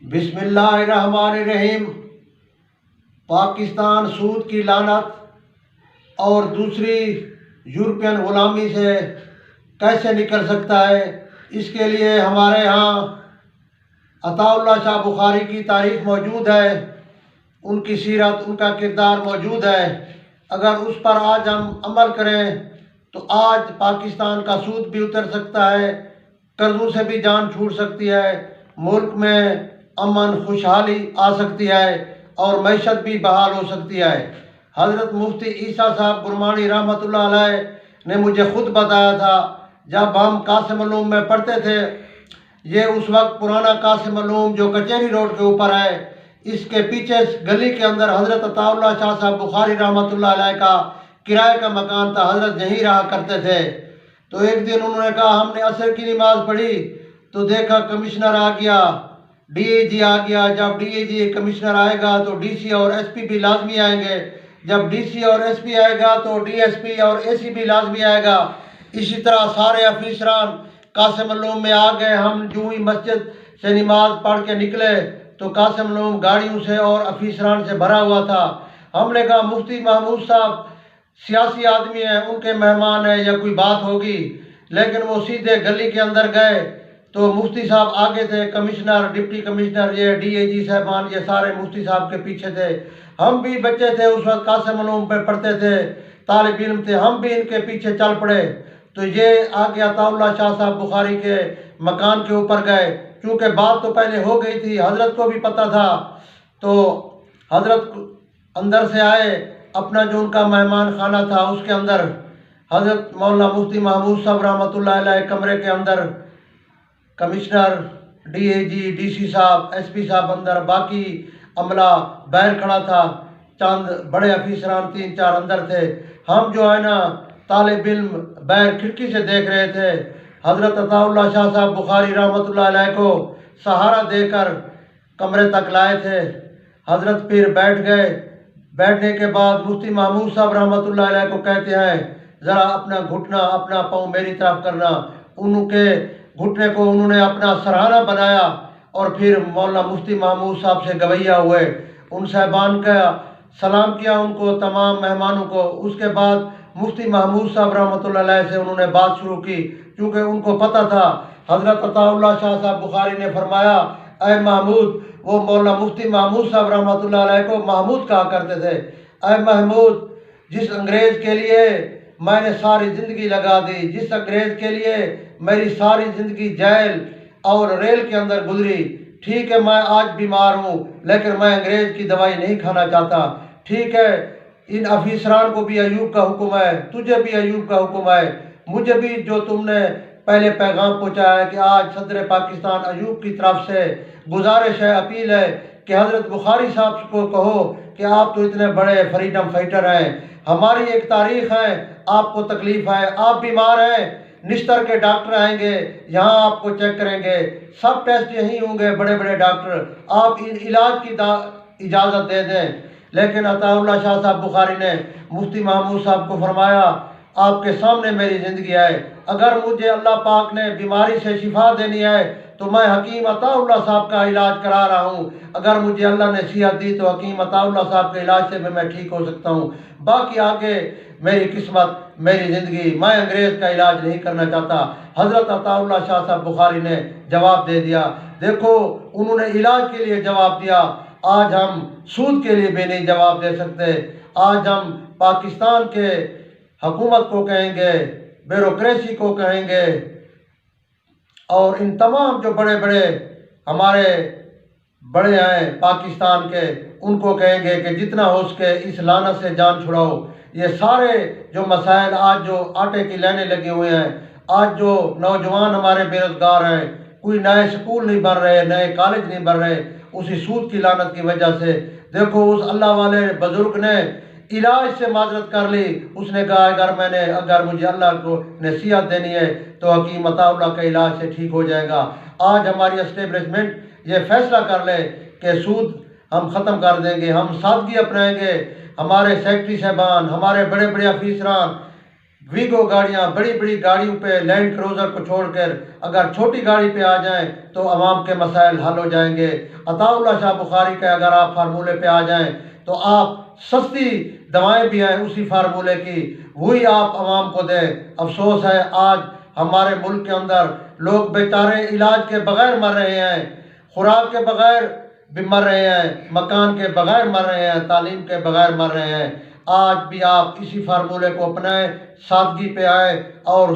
بسم اللہ الرحمن الرحیم۔ پاکستان سود کی لعنت اور دوسری یورپین غلامی سے کیسے نکل سکتا ہے، اس کے لیے ہمارے ہاں عطا اللہ شاہ بخاری کی تاریخ موجود ہے، ان کی سیرت، ان کا کردار موجود ہے۔ اگر اس پر آج ہم عمل کریں تو آج پاکستان کا سود بھی اتر سکتا ہے، قرضوں سے بھی جان چھوٹ سکتی ہے، ملک میں امن خوشحالی آ سکتی ہے اور معیشت بھی بحال ہو سکتی ہے۔ حضرت مفتی عیسیٰ صاحب گرمانی رحمۃ اللہ علیہ نے مجھے خود بتایا تھا، جب ہم قاسم علوم میں پڑھتے تھے، یہ اس وقت پرانا قاسم علوم جو کچہری روڈ کے اوپر ہے، اس کے پیچھے گلی کے اندر حضرت عطا اللہ شاہ صاحب بخاری رحمۃ اللہ علیہ کا کرائے کا مکان تھا، حضرت یہیں رہا کرتے تھے۔ تو ایک دن انہوں نے کہا، ہم نے عصر کی نماز پڑھی تو دیکھا کمشنر آ گیا، ڈی اے جی آ گیا۔ جب ڈی اے جی کمشنر آئے گا تو ڈی سی اور ایس پی بھی لازمی آئیں گے، جب ڈی سی اور ایس پی آئے گا تو ڈی ایس پی اور اے سی بھی لازمی آئے گا۔ اسی طرح سارے افیسران قاسم علوم میں آ گئے۔ ہم جو ہی مسجد سے نماز پڑھ کے نکلے تو قاسم علوم گاڑیوں سے اور افیسران سے بھرا ہوا تھا۔ ہم نے کہا مفتی محمود صاحب سیاسی آدمی ہیں، ان کے مہمان ہیں یا کوئی بات ہوگی، لیکن وہ سیدھے گلی کے اندر گئے تو مفتی صاحب آگے تھے، کمشنر، ڈپٹی کمشنر، یہ ڈی اے جی صاحبان، یہ سارے مفتی صاحب کے پیچھے تھے۔ ہم بھی بچے تھے اس وقت، قاسم علوم پہ پڑھتے تھے، طالب علم تھے، ہم بھی ان کے پیچھے چل پڑے۔ تو یہ آگے عطا اللہ شاہ صاحب بخاری کے مکان کے اوپر گئے، چونکہ بات تو پہلے ہو گئی تھی، حضرت کو بھی پتہ تھا۔ تو حضرت اندر سے آئے، اپنا جو ان کا مہمان خانہ تھا اس کے اندر حضرت مولانا مفتی محمود صاحب رحمۃ اللہ علیہ کمرے کے اندر، commissioner, D I G, D C صاحب، ایس پی صاحب اندر، باقی عملہ باہر کھڑا تھا، چند بڑے افیسران 3-4 اندر تھے۔ ہم جو ہے نا طالب علم باہر کھڑکی سے دیکھ رہے تھے۔ حضرت عطا اللہ شاہ صاحب بخاری رحمۃ اللہ علیہ کو سہارا دے کر کمرے تک لائے تھے۔ حضرت پھر بیٹھ گئے۔ بیٹھنے کے بعد مفتی محمود صاحب رحمۃ اللہ علیہ کو کہتے ہیں، ذرا اپنا گھٹنا، اپنا پاؤں میری طرف کرنا۔ ان کے گھٹنے کو انہوں نے اپنا سرہانہ بنایا اور پھر مولانا مفتی محمود صاحب سے گویہ ہوئے، ان صاحبان کا سلام کیا، ان کو، تمام مہمانوں کو۔ اس کے بعد مفتی محمود صاحب رحمۃ اللہ علیہ سے انہوں نے بات شروع کی، کیونکہ ان کو پتہ تھا حضرت عطا اللہ شاہ صاحب بخاری نے فرمایا، اے محمود، وہ مولانا مفتی محمود صاحب رحمۃ اللہ علیہ کو محمود کہا کرتے تھے، اے محمود، جس انگریز کے لیے میں نے ساری زندگی لگا دی، جس انگریز کے لیے میری ساری زندگی جیل اور ریل کے اندر گزری، ٹھیک ہے میں آج بیمار ہوں لیکن میں انگریز کی دوائی نہیں کھانا چاہتا، ٹھیک ہے ان افیسران کو بھی ایوب کا حکم ہے، تجھے بھی ایوب کا حکم ہے، مجھے بھی جو تم نے پہلے پیغام پہنچایا ہے کہ آج صدر پاکستان ایوب کی طرف سے گزارش ہے، اپیل ہے کہ حضرت بخاری صاحب کو کہو کہ آپ تو اتنے بڑے فریڈم فائٹر ہیں، ہماری ایک تاریخ ہے، آپ کو تکلیف ہے، آپ بیمار ہیں، نشتر کے ڈاکٹر آئیں گے، یہاں آپ کو چیک کریں گے، سب ٹیسٹ یہیں ہوں گے، بڑے بڑے ڈاکٹر، آپ علاج کی اجازت دے دیں۔ لیکن عطا اللہ شاہ صاحب بخاری نے مفتی محمود صاحب کو فرمایا، آپ کے سامنے میری زندگی ہے، اگر مجھے اللہ پاک نے بیماری سے شفا دینی ہے تو میں حکیم عطا اللہ صاحب کا علاج کرا رہا ہوں، اگر مجھے اللہ نے صحت دی تو حکیم عطا اللہ صاحب کے علاج سے میں ٹھیک ہو سکتا ہوں، باقی آگے میری قسمت، میری زندگی، میں انگریز کا علاج نہیں کرنا چاہتا۔ حضرت عطا اللہ شاہ صاحب بخاری نے جواب دے دیا۔ دیکھو انہوں نے علاج کے لیے جواب دیا، آج ہم سود کے لیے بھی نہیں جواب دے سکتے۔ آج ہم پاکستان کے حکومت کو کہیں گے، بیوروکریسی کو کہیں گے، اور ان تمام جو بڑے بڑے ہمارے بڑے ہیں پاکستان کے، ان کو کہیں گے کہ جتنا ہو سکے اس لعنت سے جان چھڑاؤ۔ یہ سارے جو مسائل آج جو آٹے کی لائنیں لگی ہوئے ہیں، آج جو نوجوان ہمارے بے روزگار ہیں، کوئی نئے سکول نہیں بن رہے، نئے کالج نہیں بن رہے، اسی سود کی لعنت کی وجہ سے۔ دیکھو اس اللہ والے بزرگ نے علاج سے معذرت کر لی، اس نے کہا اگر مجھے اللہ کو نصیحت دینی ہے تو حکیم عطا اللہ کے علاج سے ٹھیک ہو جائے گا۔ آج ہماری اسٹیبلشمنٹ یہ فیصلہ کر لے کہ سود ہم ختم کر دیں گے، ہم سادگی اپنائیں گے، ہمارے سیکٹری صاحبان، ہمارے بڑے بڑے افیسران ویگو گاڑیاں، بڑی بڑی گاڑیوں پہ لینڈ کروزر کو چھوڑ کر اگر چھوٹی گاڑی پہ آ جائیں تو عوام کے مسائل حل ہو جائیں گے۔ عطا اللہ شاہ بخاری کے اگر آپ فارمولے پہ آ جائیں تو آپ سستی دوائیں بھی ہیں اسی فارمولے کی، وہی آپ عوام کو دیں۔ افسوس ہے آج ہمارے ملک کے اندر لوگ بیچارے علاج کے بغیر مر رہے ہیں، خوراک کے بغیر بھی مر رہے ہیں، مکان کے بغیر مر رہے ہیں، تعلیم کے بغیر مر رہے ہیں۔ آج بھی آپ اسی فارمولے کو اپنائیں، سادگی پہ آئے اور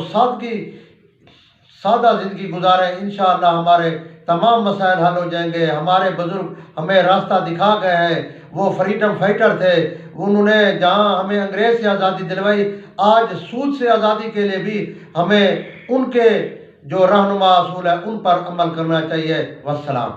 سادہ زندگی گزاریں، انشاءاللہ ہمارے تمام مسائل حل ہو جائیں گے۔ ہمارے بزرگ ہمیں راستہ دکھا گئے ہیں، وہ فریڈم فائٹر تھے، انہوں نے جہاں ہمیں انگریز سے آزادی دلوائی، آج سود سے آزادی کے لیے بھی ہمیں ان کے جو رہنما اصول ہیں ان پر عمل کرنا چاہیے۔ والسلام۔